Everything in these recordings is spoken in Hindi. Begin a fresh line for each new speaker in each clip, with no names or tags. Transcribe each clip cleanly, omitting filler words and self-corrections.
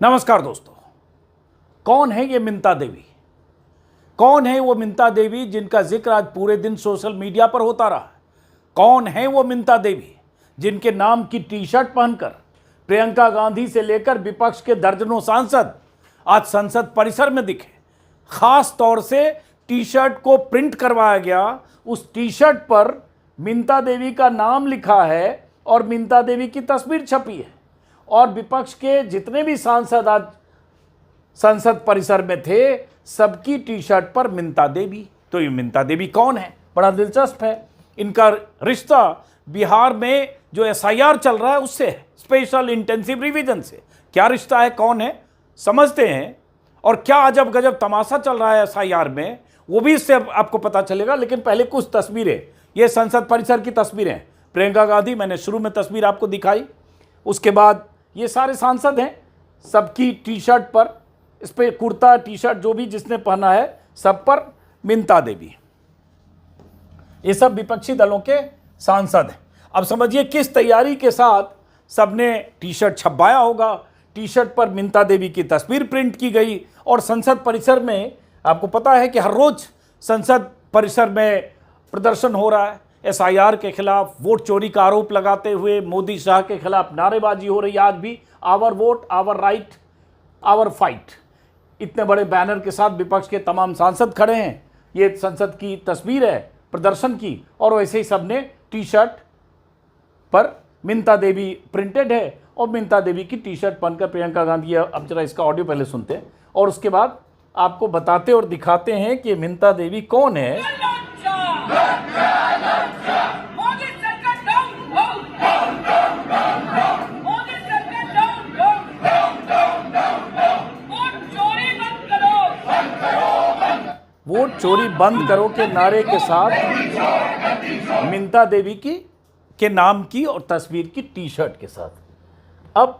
नमस्कार दोस्तों। कौन है ये मिंता देवी? कौन है वो मिंता देवी जिनका जिक्र आज पूरे दिन सोशल मीडिया पर होता रहा? कौन है वो मिंता देवी जिनके नाम की टी शर्ट पहनकर प्रियंका गांधी से लेकर विपक्ष के दर्जनों सांसद आज संसद परिसर में दिखे? खास तौर से टी शर्ट को प्रिंट करवाया गया, उस टी शर्ट पर मिंता देवी का नाम लिखा है और मिंता देवी की तस्वीर छपी है। और विपक्ष के जितने भी सांसद आज संसद परिसर में थे, सबकी टी शर्ट पर मिंता देवी। तो ये मिंता देवी कौन है? बड़ा दिलचस्प है। इनका रिश्ता बिहार में जो एसआईआर चल रहा है उससे है, स्पेशल इंटेंसिव रिवीजन से। क्या रिश्ता है, कौन है, समझते हैं। और क्या अजब गजब तमाशा चल रहा है एसआईआर में, वो भी इससे आपको पता चलेगा। लेकिन पहले कुछ तस्वीरें, ये संसद परिसर की तस्वीरें। प्रियंका गांधी, मैंने शुरू में तस्वीर आपको दिखाई, उसके बाद ये सारे सांसद हैं, सबकी टी शर्ट पर, इस पर कुर्ता टी शर्ट जो भी जिसने पहना है, सब पर मिंता देवी। ये सब विपक्षी दलों के सांसद हैं। अब समझिए किस तैयारी के साथ सबने टी शर्ट छपवाया होगा। टी शर्ट पर मिंता देवी की तस्वीर प्रिंट की गई। और संसद परिसर में आपको पता है कि हर रोज संसद परिसर में प्रदर्शन हो रहा है। एसआईआर के खिलाफ, वोट चोरी का आरोप लगाते हुए मोदी शाह के खिलाफ नारेबाजी हो रही है। आज भी our vote, our right, our fight, इतने बड़े बैनर के साथ विपक्ष के तमाम सांसद खड़े हैं। ये संसद की तस्वीर है प्रदर्शन की, और वैसे ही सबने टी शर्ट पर मिंता देवी प्रिंटेड है और मिंता देवी की टी शर्ट पहनकर प्रियंका गांधी। अब जरा इसका ऑडियो पहले सुनते हैं और उसके बाद आपको बताते और दिखाते हैं कि मिंता देवी कौन है। वोट चोरी बंद करो के नारे के साथ मिंता देवी के नाम की और तस्वीर की टी शर्ट के साथ। अब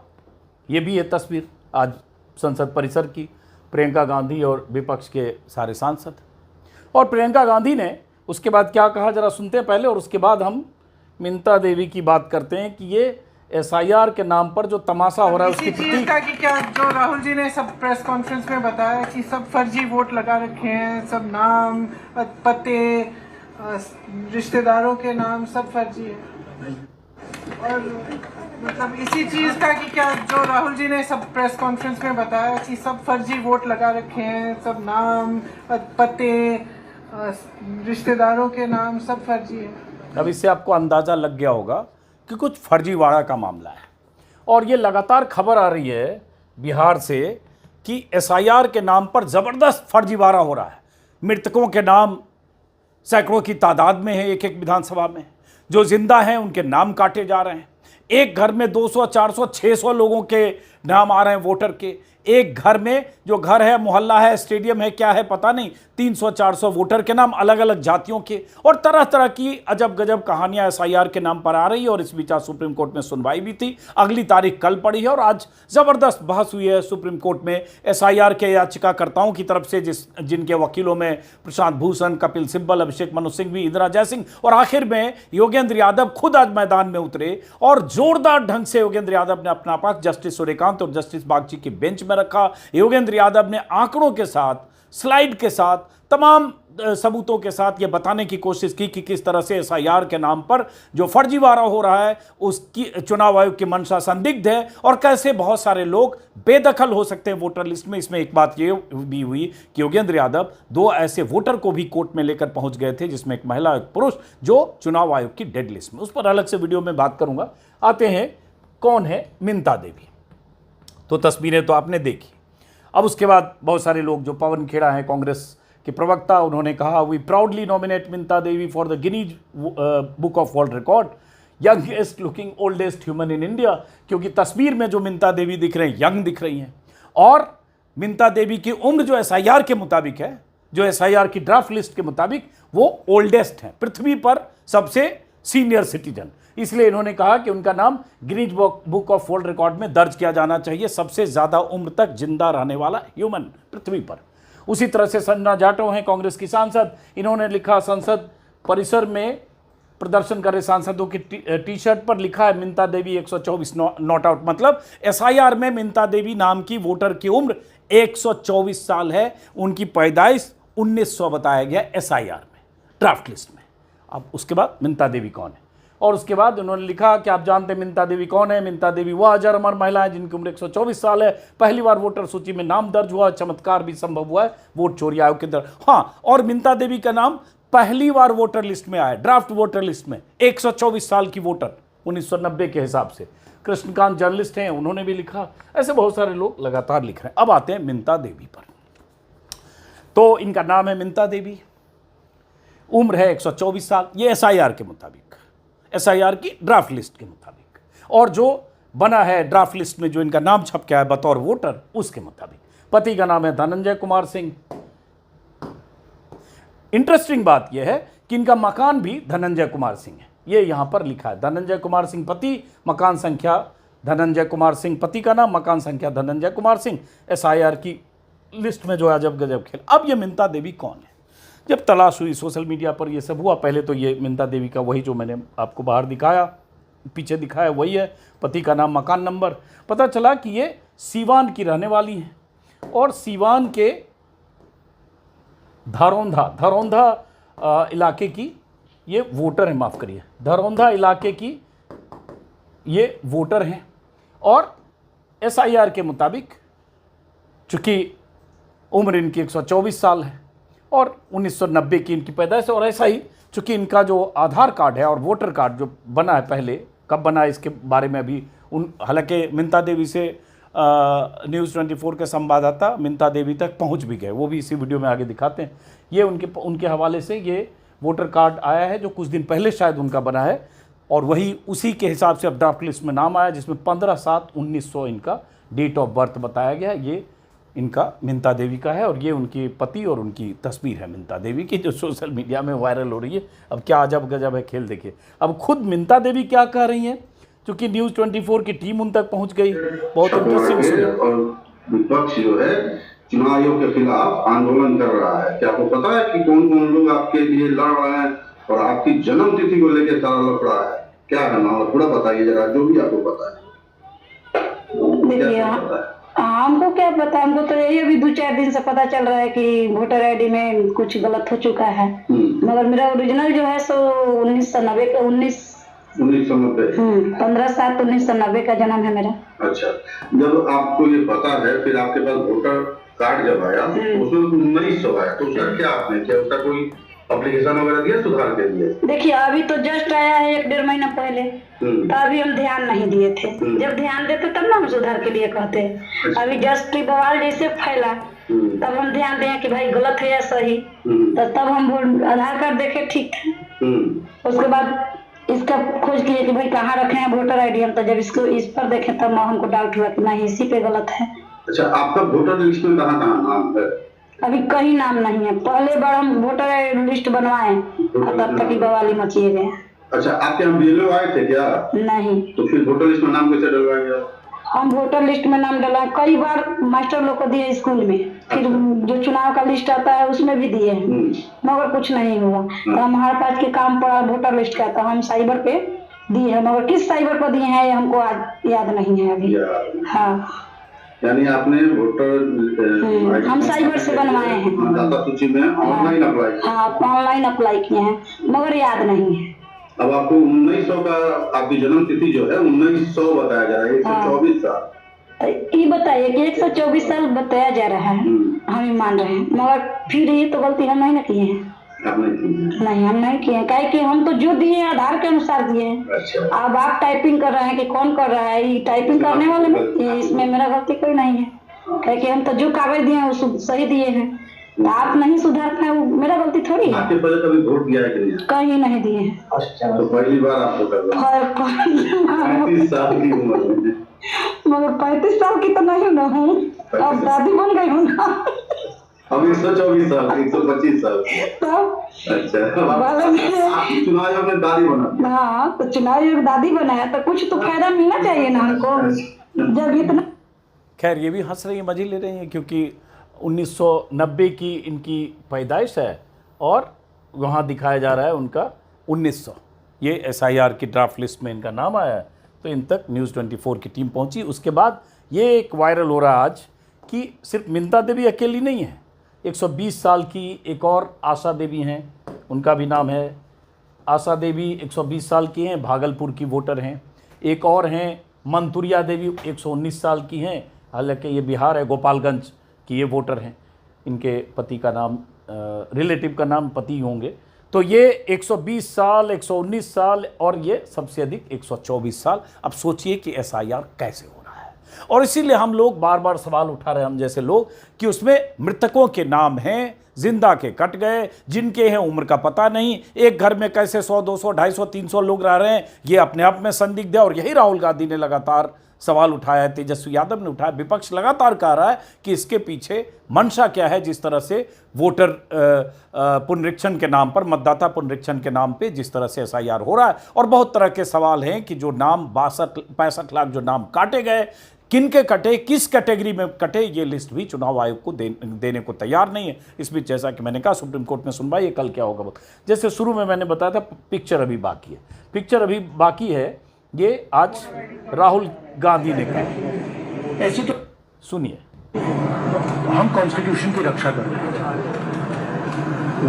ये भी है तस्वीर आज संसद परिसर की, प्रियंका गांधी और विपक्ष के सारे सांसद। और प्रियंका गांधी ने उसके बाद क्या कहा, जरा सुनते हैं पहले, और उसके बाद हम मिंता देवी की बात करते हैं कि ये एसआईआर के नाम पर जो तमाशा हो रहा है उसकी
चीज का कि क्या जो राहुल जी ने सब प्रेस कॉन्फ्रेंस में बताया कि सब फर्जी वोट लगा रखे हैं, सब नाम, पते, रिश्तेदारों के नाम सब फर्जी है। और मतलब इसी चीज का कि क्या जो राहुल जी ने सब प्रेस कॉन्फ्रेंस में बताया कि सब फर्जी वोट लगा रखे हैं, सब नाम, पते, रिश्तेदारों के नाम सब फर्जी है।
अब इससे आपको अंदाजा लग गया होगा कि कुछ फर्जीवाड़ा का मामला है। और ये लगातार खबर आ रही है बिहार से कि एसआईआर के नाम पर ज़बरदस्त फर्जीवाड़ा हो रहा है। मृतकों के नाम सैकड़ों की तादाद में है, एक एक विधानसभा में। जो जिंदा हैं उनके नाम काटे जा रहे हैं। एक घर में 200, 400, 600 लोगों के नाम आ रहे हैं वोटर के। एक घर में, जो घर है, मोहल्ला है, स्टेडियम है, क्या है पता नहीं, 300, 400 वोटर के नाम, अलग अलग जातियों के। और तरह तरह की अजब गजब कहानियां एसआईआर के नाम पर आ रही है। और इस बीच आज सुप्रीम कोर्ट में सुनवाई भी थी, अगली तारीख कल पड़ी है। और आज जबरदस्त बहस हुई है सुप्रीम कोर्ट में एसआईआर के याचिकाकर्ताओं की तरफ से, जिनके वकीलों में प्रशांत भूषण, कपिल सिब्बल, अभिषेक मनु सिंघवी, इंदिरा जयसिंह, और आखिर में योगेंद्र यादव खुद आज मैदान में उतरे। और जोरदार ढंग से योगेंद्र यादव ने अपना पक्ष जस्टिस सूर्यकांत और जस्टिस बागची की बेंच में रखा। योगेंद्र यादव ने आंकड़ों के साथ, स्लाइड के साथ, तमाम सबूतों के साथ यह बताने की कोशिश की कि किस तरह से एसआईआर के नाम पर जो फर्जीवाड़ा हो रहा है उसकी चुनाव आयोग की मंशा संदिग्ध है, और कैसे बहुत सारे लोग बेदखल हो सकते हैं वोटर लिस्ट में। इसमें एक बात ये भी हुई कि योगेंद्र यादव 2 ऐसे वोटर को भी कोर्ट में लेकर पहुंच गए थे, जिसमें एक महिला, एक पुरुष, जो चुनाव आयोग की डेड लिस्ट में। उस पर अलग से वीडियो में बात करूंगा। आते हैं कौन है मिंता देवी। तो तस्वीरें तो आपने देखी। अब उसके बाद बहुत सारे लोग, जो पवन खेड़ा हैं कांग्रेस के प्रवक्ता, उन्होंने कहा we proudly nominate Minta Devi for the Guinness book of world record, youngest looking oldest human in India. क्योंकि तस्वीर में जो मिंता देवी दिख रहे हैं, यंग दिख रही हैं। और मिंता देवी की उम्र जो एसआईआर के मुताबिक है, जो एसआईआर की ड्राफ्ट लिस्ट के मुताबिक, वो ओल्डेस्ट है, पृथ्वी पर सबसे सीनियर सिटीजन। इसलिए इन्होंने कहा कि उनका नाम Guinness book of world record में दर्ज किया जाना चाहिए, सबसे ज्यादा उम्र तक जिंदा रहने वाला ह्यूमन पृथ्वी पर। उसी तरह से संजना जाटव हैं कांग्रेस की सांसद, इन्होंने लिखा संसद परिसर में प्रदर्शन कर रहे सांसदों की टी शर्ट पर लिखा है मिंता देवी 124 नॉट आउट, मतलब एसआईआर में मिंता देवी नाम की वोटर की उम्र 124 साल है, उनकी पैदाइश 1900 बताया गया एसआईआर में, ड्राफ्ट लिस्ट में। अब उसके बाद मिंता देवी कौन है, और उसके बाद उन्होंने लिखा कि आप जानते हैं मिंता देवी कौन है। मिंता देवी वह अजर अमर महिला है जिनकी उम्र 124 साल है, पहली बार वोटर सूची में नाम दर्ज हुआ, चमत्कार भी संभव हुआ है वोट चोरी आयोग के अंदर। हाँ, और मिंता देवी का नाम पहली बार वोटर लिस्ट में आया, ड्राफ्ट वोटर लिस्ट में, 124 साल की वोटर 1990 के हिसाब से। कृष्णकांत जर्नलिस्ट हैं, उन्होंने भी लिखा, ऐसे बहुत सारे लोग लगातार लिख रहे हैं। अब आते हैं मिंता देवी पर। तो इनका नाम है मिंता देवी, उम्र है 124 साल, ये एसआईआर के मुताबिक, एसआईआर की ड्राफ्ट लिस्ट के मुताबिक, और जो बना है ड्राफ्ट लिस्ट में जो इनका नाम छप गया है बतौर वोटर उसके मुताबिक। पति का नाम है धनंजय कुमार सिंह। इंटरेस्टिंग बात यह है कि इनका मकान भी धनंजय कुमार सिंह है, ये यहाँ पर लिखा है धनंजय कुमार सिंह पति, मकान संख्या धनंजय कुमार सिंह पति का नाम, मकान संख्या धनंजय कुमार सिंह, एसआईआर की लिस्ट में जो अजब गजब खेल। अब ये मिंता देवी कौन है? जब तलाश हुई सोशल मीडिया पर ये सब हुआ, पहले तो ये मिंता देवी का वही जो मैंने आपको बाहर दिखाया, पीछे दिखाया वही है, पति का नाम, मकान नंबर। पता चला कि ये सीवान की रहने वाली हैं, और सीवान के धरौंधा इलाके की ये वोटर हैं, माफ़ करिए, धरौंधा इलाके की ये वोटर हैं। और एसआईआर के मुताबिक चूँकि उम्र इनकी 124 साल है और 1990 की इनकी पैदाइश है, और ऐसा ही चूँकि इनका जो आधार कार्ड है और वोटर कार्ड जो बना है, पहले कब बना है इसके बारे में अभी हालांकि मिंता देवी से न्यूज़ 24 के संवाददाता मिंता देवी तक पहुंच भी गए, वो भी इसी वीडियो में आगे दिखाते हैं। ये उनके हवाले से ये वोटर कार्ड आया है जो कुछ दिन पहले शायद उनका बना है, और वही उसी के हिसाब से अब ड्राफ्ट लिस्ट में नाम आया, जिसमें 15/7/1900 इनका डेट ऑफ बर्थ बताया गया। ये इनका मिंता देवी का है, और ये उनके पति और उनकी तस्वीर है मिंता देवी की, जो सोशल मीडिया में वायरल हो रही है। अब क्या अजब गजब है खेल, देखिए अब खुद मिंता देवी क्या कह रही हैं, क्योंकि न्यूज़ 24 की टीम उन तक पहुंच गई। बहुत इंटरेस्टिंग सुनिए।
और विपक्ष जो है चुनाव आयोग के खिलाफ आंदोलन कर रहा है। क्या आपको पता है कि कौन कौन लोग आपके लिए लड़ रहे हैं, और आपकी जन्म तिथि को लेकर सारा लफड़ा है? क्या है मामला, पूरा बताइए जरा, जो भी आपको पता है।
देखिए हमको क्या पता, हमको तो यही अभी 2-4 दिन से पता चल रहा है कि वोटर आईडी में कुछ गलत हो चुका है, मगर मेरा ओरिजिनल जो है सो 1990 का
1990
15/7/1990 का जन्म है मेरा।
अच्छा, जब आपको ये पता है, फिर आपके पास वोटर कार्ड जब आया उसमें 1900 आया, तो उसका क्या आपने किया, उसका कोई एप्लीकेशन वगैरह दिया सुधार के लिए?
देखिए अभी तो जस्ट आया है 1-1.5 महीना पहले, तो अभी हम ध्यान नहीं दिए थे। जब ध्यान देते तब ना हम सुधार के लिए कहते। अभी जस्ट बवाल जैसे फैला तब हम ध्यान दें कि भाई गलत है या सही, तो तब हम आधार कार्ड देखे ठीक थे। उसके बाद इसका खोज किए कि भाई कहाँ रखे हैं वोटर आईडी, हम तो जब इसको इस पर देखे तब हमको डाउट हुआ कि नहीं इसी पे गलत है।
अच्छा, आपका वोटर लिस्ट में कहाँ कहाँ नाम है?
अभी कहीं नाम नहीं है, पहले बार हम वोटर लिस्ट बनवाए तब तक ही बवाली मचिए गए।
अच्छा, आपके यहाँ बीएलओ आए थे क्या?
नहीं।
तो फिर वोटर लिस्ट में नाम कैसे डलवाएंगे?
हम वोटर लिस्ट में नाम डलवाए, कई बार मास्टर लोग को दिए स्कूल में, फिर जो चुनाव का लिस्ट आता है उसमें भी दिए हैं, मगर कुछ नहीं हुआ। तो हमारे पास के काम पड़ा वोटर लिस्ट का, तो हम साइबर पे दिए हैं, मगर किस साइबर पर दिए हैं ये हमको याद नहीं है अभी। हाँ,
यानी आपने वोटर
हम साइबर से बनवाए हैं,
मतदाता सूची में ऑनलाइन अप्लाई?
हाँ, ऑनलाइन अप्लाई किए हैं, मगर याद नहीं है।
अब आपको 1900 का आपकी जन्म तिथि जो है 1900 बताया जा रहा है, 124 साल।
ये बताइए कि 124 साल बताया जा रहा है, हम ही मान रहे हैं, मगर फिर ये तो गलती हम नहीं ना किए हैं। नहीं, हम नहीं किए, काहे कि हम तो जो दिए आधार के अनुसार दिए हैं।
अच्छा।
अब आप टाइपिंग कर रहे हैं कि कौन कर रहा है, ये टाइपिंग करने वाले में, इसमें मेरा गलती कोई नहीं है, काहे कि हम तो जो कागज दिए हैं वो सही दिए हैं। आप नहीं सुधार पाए, वो मेरा गलती थोड़ी है।
आपके पहले कभी वोट दिया है कि नहीं?
कहीं नहीं दिए हैं।
अच्छा, तो पहली बार आपको कर रहा है 35 साल की उम्र में।
मगर 35 साल की तो नहीं ना हूँ, अब दादी बन गई हूँ ना।
अब 124 साल, 125 साल।
तब
अच्छा, चुनाव आयोग ने दादी बना।
हाँ, तो चुनाव आयोग दादी बनाया तो कुछ तो फायदा मिलना चाहिए ना हमको, जब इतना।
खैर ये भी हंस रही है, मजे ले रही हैं, क्योंकि 1990 की इनकी पैदाइश है और वहाँ दिखाया जा रहा है उनका 1900। ये एसआईआर की ड्राफ्ट लिस्ट में इनका नाम आया है, तो इन तक न्यूज़ 24 की टीम पहुंची। उसके बाद ये एक वायरल हो रहा आज कि सिर्फ मिंता देवी अकेली नहीं है, 120 साल की एक और आशा देवी हैं, उनका भी नाम है आशा देवी, 120 साल की हैं, भागलपुर की वोटर हैं। एक और हैं मंतुरिया देवी, 119 साल की हैं, हालांकि ये बिहार है, गोपालगंज की ये वोटर हैं। इनके पति का नाम रिलेटिव का नाम पति होंगे। तो ये 120 साल, 119 साल और ये सबसे अधिक 124 साल। अब सोचिए कि एसआईआर कैसे हो रहा है। और इसीलिए हम लोग बार बार सवाल उठा रहे हैं, हम जैसे लोग, कि उसमें मृतकों के नाम हैं, जिंदा के कट गए, जिनके हैं उम्र का पता नहीं, एक घर में कैसे 100, 200, 250, 300 लोग रह रहे हैं, ये अपने आप में संदिग्ध है। और यही राहुल गांधी ने लगातार सवाल उठाया है, तेजस्वी यादव ने उठाया, विपक्ष लगातार कह रहा है कि इसके पीछे मंशा क्या है, जिस तरह से वोटर पुनरीक्षण के नाम पर, मतदाता पुनरीक्षण के नाम पे जिस तरह से एसआईआर हो रहा है। और बहुत तरह के सवाल हैं कि जो नाम 65 लाख जो नाम काटे गए, किन के कटे, किस कैटेगरी में कटे, ये लिस्ट भी चुनाव आयोग को देने को तैयार नहीं है। इस बीच जैसा कि मैंने कहा, सुप्रीम कोर्ट में सुनवाई है, कल क्या होगा। जैसे शुरू में मैंने बताया था, पिक्चर अभी बाकी है, पिक्चर अभी बाकी है। ये आज राहुल गांधी ने कहा,
ऐसे तो
सुनिए,
हम कॉन्स्टिट्यूशन की रक्षा कर रहे हैं।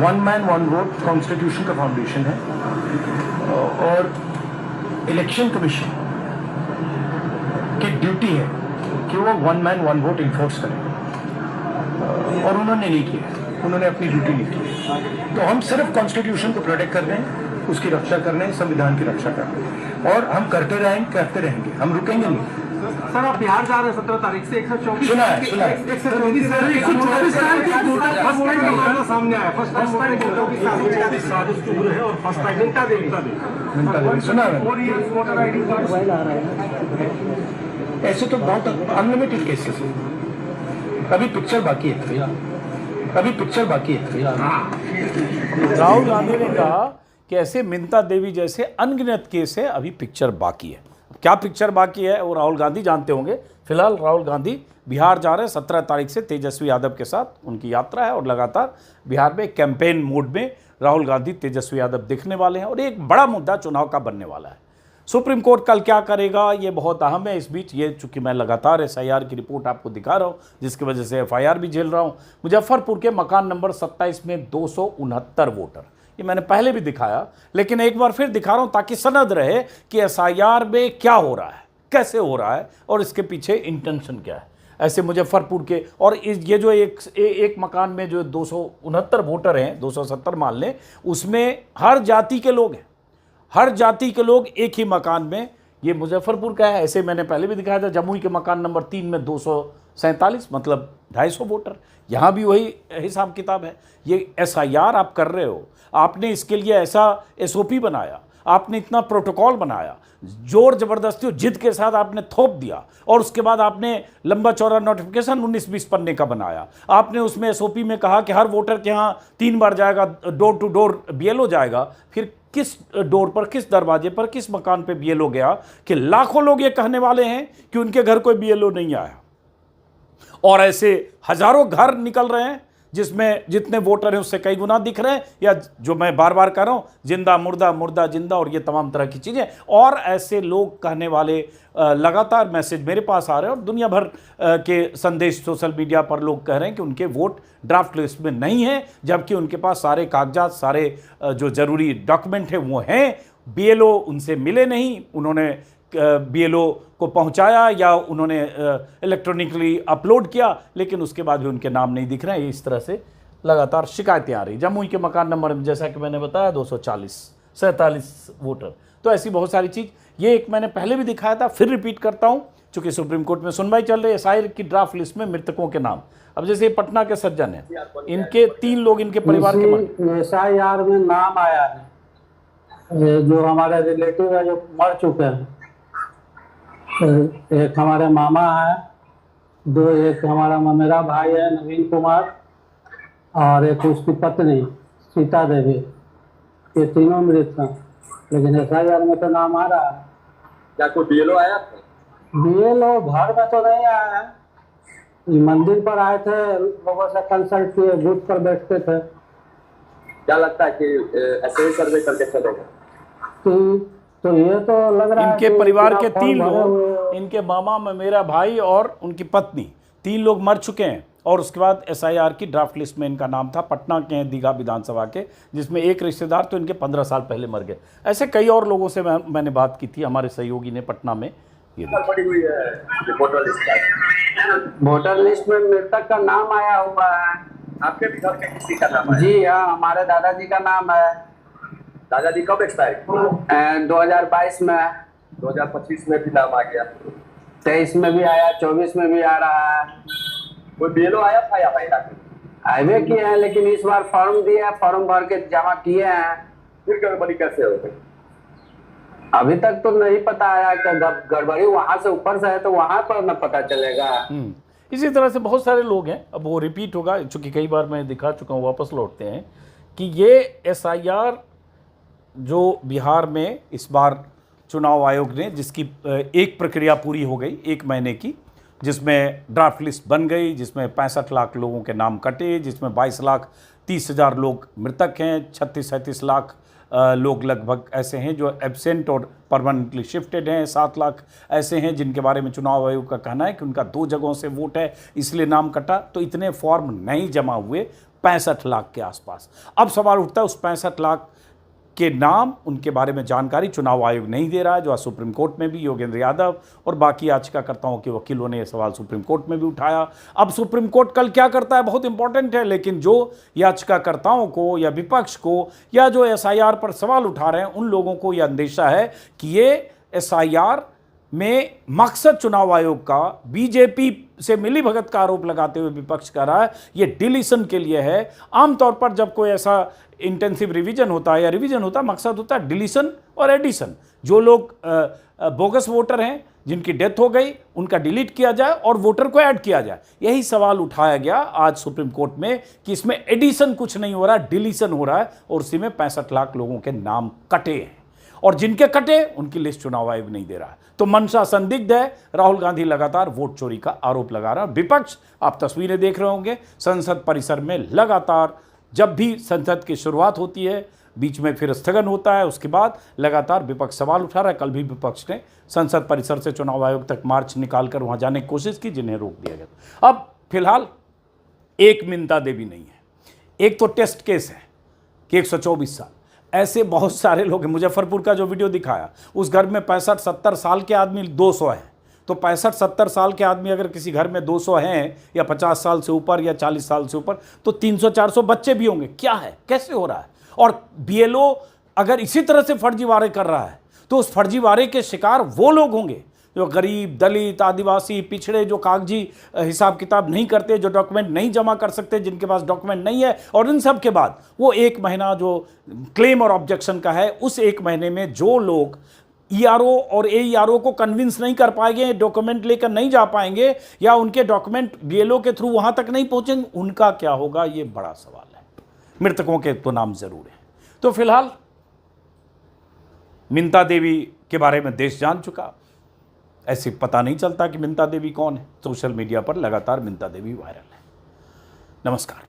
One man one vote constitution का फाउंडेशन है और इलेक्शन कमीशन की ड्यूटी है कि वो one man one vote enforce करें, और उन्होंने नहीं किया, उन्होंने अपनी ड्यूटी नहीं की। तो हम सिर्फ कॉन्स्टिट्यूशन को प्रोटेक्ट कर रहे हैं, उसकी रक्षा कर रहे हैं, संविधान की रक्षा कर रहे हैं, और हम करते रहेंगे, हम रुकेंगे नहीं।
सर आप बिहार जा रहे हैं 17 तारीख से, 124
सुना है
सामने आया, फर्स्ट टाइम
सुना है। ऐसे तो बहुत अनलिमिटेड केसेस हैं। अभी पिक्चर बाकी है, अभी पिक्चर बाकी है।
राहुल गांधी ने कहा कि ऐसे मिंता देवी जैसे अनगिनत केस है, अभी पिक्चर बाकी है। क्या पिक्चर बाकी है वो राहुल गांधी जानते होंगे। फिलहाल राहुल गांधी बिहार जा रहे हैं 17 तारीख से, तेजस्वी यादव के साथ उनकी यात्रा है, और लगातार बिहार में कैंपेन मोड में राहुल गांधी, तेजस्वी यादव दिखने वाले हैं। और एक बड़ा मुद्दा चुनाव का बनने वाला है। सुप्रीम कोर्ट कल क्या करेगा, ये बहुत अहम है। इस बीच ये चूंकि मैं लगातार एसआईआर की रिपोर्ट आपको दिखा रहा हूँ, जिसकी वजह से एफआईआर भी झेल रहा हूँ। मुजफ्फरपुर के मकान नंबर 27 में 269 वोटर, ये मैंने पहले भी दिखाया, लेकिन एक बार फिर दिखा रहा हूं ताकि सनद रहे कि एसआईआर में क्या हो रहा है, कैसे हो रहा है, और इसके पीछे इंटेंशन क्या है। ऐसे मुजफ्फरपुर के, और ये जो एक मकान में जो 269 वोटर हैं, 270 मान लें, उसमें हर जाति के लोग हैं, हर जाति के लोग एक ही मकान में। ये मुजफ्फरपुर का है। ऐसे मैंने पहले भी दिखाया था, जमुई के मकान नंबर 3 में 247, मतलब 250 वोटर। यहाँ भी वही हिसाब किताब है। ये एसआईआर आप कर रहे हो, आपने इसके लिए ऐसा एसओपी बनाया, आपने इतना प्रोटोकॉल बनाया, जोर जबरदस्ती और जिद के साथ आपने थोप दिया, और उसके बाद आपने लंबा चौड़ा नोटिफिकेशन 19-20 पन्ने का बनाया। आपने उसमें एसओपी में कहा कि हर वोटर के यहाँ 3 बार जाएगा, डोर टू डोर बीएलओ जाएगा। फिर किस डोर पर, किस दरवाजे पर, किस मकान पे बीएलओ गया कि लाखों लोग ये कहने वाले हैं कि उनके घर कोई बीएलओ नहीं आया। और ऐसे हजारों घर निकल रहे हैं जिसमें जितने वोटर हैं उससे कई गुना दिख रहे हैं, या जो मैं बार बार कह रहा हूं, जिंदा मुर्दा, मुर्दा जिंदा, और ये तमाम तरह की चीज़ें। और ऐसे लोग कहने वाले लगातार मैसेज मेरे पास आ रहे हैं, और दुनिया भर के संदेश सोशल मीडिया पर लोग कह रहे हैं कि उनके वोट ड्राफ्ट लिस्ट में नहीं है, जबकि उनके पास सारे कागजात, सारे जो ज़रूरी डॉक्यूमेंट है वो हैं। बीएलओ उनसे मिले नहीं, उन्होंने बीएलओ को पहुंचाया या उन्होंने इलेक्ट्रॉनिकली अपलोड किया, लेकिन उसके बाद भी उनके नाम नहीं दिख रहे हैं। इस तरह से लगातार शिकायतें आ रही। जमुई के मकान नंबर में जैसा कि मैंने बताया 247 वोटर। तो ऐसी बहुत सारी चीज़, ये एक मैंने पहले भी दिखाया था, फिर रिपीट करता हूँ, चूँकि सुप्रीम कोर्ट में सुनवाई चल रही है। एसआईआर की ड्राफ्ट लिस्ट में मृतकों के नाम, अब जैसे पटना के सज्जन हैं, इनके 3 लोग इनके परिवार के
एसआईआर में नाम आया है, जो हमारे रिलेटिव है जो मर चुके हैं। एक हमारे मामा है, एक हमारा मेरा भाई है नवीन कुमार, और एक उसकी पत्नी सीता देवी। ये तीनों मृत हैं, लेकिन एसआईआर में तो नाम आ रहा है।
क्या कोई बीएलओ आया था?
बीएलओ घर में तो नहीं आया है, मंदिर पर आए थे, लोगों से कंसल्ट किए, बूथ पर बैठते थे।
क्या लगता है कि ऐसे ही सर्वे करके चलेगा?
तो ये तो लग रहा है
इनके
कि
परिवार के
चुनाव
3
फॉर्म भरे हुए
लोग, इनके मामा में मेरा भाई और उनकी पत्नी, 3 लोग मर चुके हैं। और उसके बाद SIR की ड्राफ्ट लिस्ट में इनका नाम था, पटना के हैं, दीघा विधानसभा के, जिसमें एक रिश्तेदार तो इनके 15 साल पहले मर गए। ऐसे कई और लोगों से मैंने बात की थी, हमारे सहयोगी ने पटना में। ये
पड़ी हुई है वोटर लिस्ट पर।
वोटर लिस्ट में मृतक का नाम आया हुआ है।
आपके भी घर के किसी का नाम है?
जी हाँ, हमारे दादाजी का नाम है।
दादाजी कब एक्सपायर?
2022 में,
2025 में भी नाम आ गया।
23 में भी आया, 24 में भी आ रहा है।
कोई BLO आया था या महिला?
आए किए हैं, लेकिन इस बार फॉर्म दिया, फॉर्म भर के जमा किए हैं।
फिर गड़बड़ी कैसे हो गई?
अभी तक तो नहीं पता आया कि गड़बड़ी वहां से ऊपर से है, तो वहां पर न पता चलेगा।
इसी तरह से बहुत सारे लोग हैं। अब वो रिपीट होगा, चूंकि कई बार मैं दिखा चुका हूँ, वापस लौटते हैं कि ये SIR जो बिहार में इस बार चुनाव आयोग ने, जिसकी एक प्रक्रिया पूरी हो गई 1 महीने की, जिसमें ड्राफ्ट लिस्ट बन गई, जिसमें 65 लाख लोगों के नाम कटे, जिसमें 22,30,000 लोग मृतक हैं, 36-37 लाख लोग लगभग ऐसे हैं जो एब्सेंट और परमानेंटली शिफ्टेड हैं, 7 लाख ऐसे हैं जिनके बारे में चुनाव आयोग का कहना है कि उनका 2 जगहों से वोट है इसलिए नाम कटा। तो इतने फॉर्म नहीं जमा हुए, 65 लाख के आसपास। अब सवाल उठता है उस 65 लाख के नाम, उनके बारे में जानकारी चुनाव आयोग नहीं दे रहा है, जो आज सुप्रीम कोर्ट में भी योगेंद्र यादव और बाकी याचिकाकर्ताओं के वकीलों ने यह सवाल सुप्रीम कोर्ट में भी उठाया। अब सुप्रीम कोर्ट कल क्या करता है बहुत इंपॉर्टेंट है, लेकिन जो याचिकाकर्ताओं को या विपक्ष को या जो SIR पर सवाल उठा रहे हैं उन लोगों को यह अंदेशा है कि ये SIR में मकसद चुनाव आयोग का बीजेपी से मिली भगत का आरोप लगाते हुए विपक्ष कर रहा है, ये डिलीशन के लिए है। आमतौर पर जब कोई ऐसा इंटेंसिव रिवीजन होता है या रिवीजन होता है, मकसद होता है डिलीशन और एडिशन। जो लोग बोगस वोटर हैं, जिनकी डेथ हो गई, उनका डिलीट किया जाए और वोटर को ऐड किया जाए। यही सवाल उठाया गया आज सुप्रीम कोर्ट में कि इसमें एडिशन कुछ नहीं हो रहा, डिलीशन हो रहा है, और उसी में 65 लाख लोगों के नाम कटे हैं, और जिनके कटे उनकी लिस्ट चुनाव आयोग नहीं दे रहा है। तो मंशा संदिग्ध है। राहुल गांधी लगातार वोट चोरी का आरोप लगा रहा है। विपक्ष, आप तस्वीरें देख रहे होंगे, संसद परिसर में लगातार जब भी संसद की शुरुआत होती है, बीच में फिर स्थगन होता है, उसके बाद लगातार विपक्ष सवाल उठा रहा है। कल भी विपक्ष ने संसद परिसर से चुनाव आयोग तक मार्च निकालकर वहां जाने की कोशिश की, जिन्हें रोक दिया गया। अब फिलहाल एक मिंता देवी नहीं है, एक तो टेस्ट केस है कि 124 साल, ऐसे बहुत सारे लोग हैं। मुजफ्फरपुर का जो वीडियो दिखाया, उस घर में 65-70 साल के आदमी 200 हैं। तो 65-70 साल के आदमी अगर किसी घर में 200 हैं, या 50 साल से ऊपर या 40 साल से ऊपर, तो 300-400 बच्चे भी होंगे। क्या है, कैसे हो रहा है? और BLO अगर इसी तरह से फर्जीवाड़े कर रहा है, तो उस फर्जीवाड़े के शिकार वो लोग होंगे जो गरीब, दलित, आदिवासी, पिछड़े, जो कागजी हिसाब किताब नहीं करते, जो डॉक्यूमेंट नहीं जमा कर सकते, जिनके पास डॉक्यूमेंट नहीं है। और इन सब के बाद वो 1 महीना जो क्लेम और ऑब्जेक्शन का है, उस 1 महीने में जो लोग ERO और AERO को कन्विंस नहीं कर पाएंगे, डॉक्यूमेंट लेकर नहीं जा पाएंगे, या उनके डॉक्यूमेंट BLO के थ्रू वहां तक नहीं पहुंचेंगे, उनका क्या होगा, ये बड़ा सवाल है। मृतकों के तो नाम जरूर है। तो फिलहाल मिंता देवी के बारे में देश जान चुका, ऐसे पता नहीं चलता कि मिंता देवी कौन है। सोशल मीडिया पर लगातार मिंता देवी वायरल है। नमस्कार।